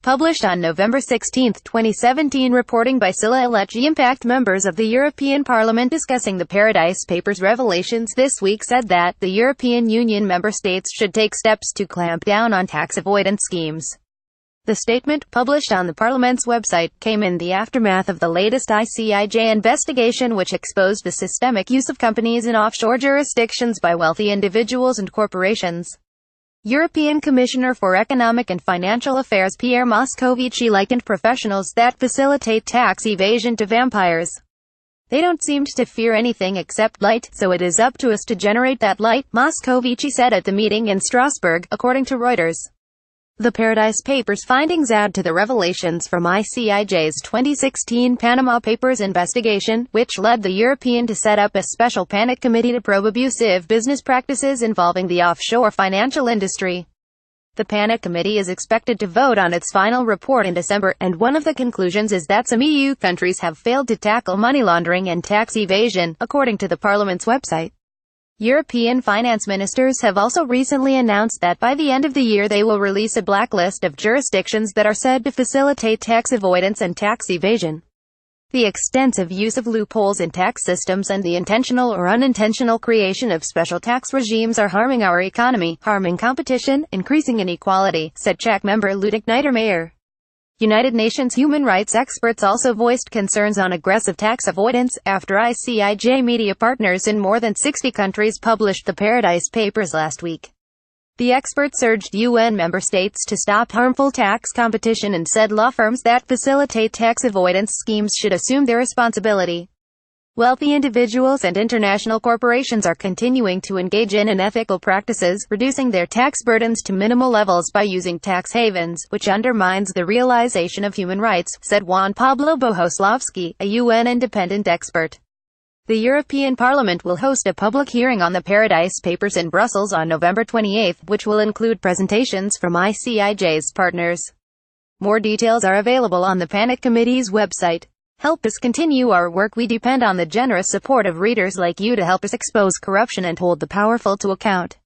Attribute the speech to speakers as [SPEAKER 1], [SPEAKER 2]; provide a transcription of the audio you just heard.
[SPEAKER 1] Published on November 16, 2017, reporting by dodgin-icij. Impact members of the European Parliament discussing the Paradise Papers revelations this week said that the European Union member states should take steps to clamp down on tax avoidance schemes. The statement, published on the Parliament's website, came in the aftermath of the latest ICIJ investigation, which exposed the systemic use of companies in offshore jurisdictions by wealthy individuals and corporations. European Commissioner for Economic and Financial Affairs Pierre Moscovici likened professionals that facilitate tax evasion to vampires. They don't seem to fear anything except light, so it is up to us to generate that light, Moscovici said at the meeting in Strasbourg, according to Reuters. The Paradise Papers findings add to the revelations from ICIJ's 2016 Panama Papers investigation, which led the European to set up a special panic committee to probe abusive business practices involving the offshore financial industry. The panic committee is expected to vote on its final report in December, and one of the conclusions is that some EU countries have failed to tackle money laundering and tax evasion, according to the Parliament's website. European finance ministers have also recently announced that by the end of the year they will release a blacklist of jurisdictions that are said to facilitate tax avoidance and tax evasion. The extensive use of loopholes in tax systems and the intentional or unintentional creation of special tax regimes are harming our economy, harming competition, increasing inequality, said Czech member Ludek Niedermayer. United Nations human rights experts also voiced concerns on aggressive tax avoidance, after ICIJ media partners in more than 60 countries published the Paradise Papers last week. The experts urged UN member states to stop harmful tax competition and said law firms that facilitate tax avoidance schemes should assume their responsibility. Wealthy individuals and international corporations are continuing to engage in unethical practices, reducing their tax burdens to minimal levels by using tax havens, which undermines the realization of human rights, said Juan Pablo Bohoslavsky, a UN independent expert. The European Parliament will host a public hearing on the Paradise Papers in Brussels on November 28, which will include presentations from ICIJ's partners. More details are available on the Panic Committee's website. Help us continue our work. We depend on the generous support of readers like you to help us expose corruption and hold the powerful to account.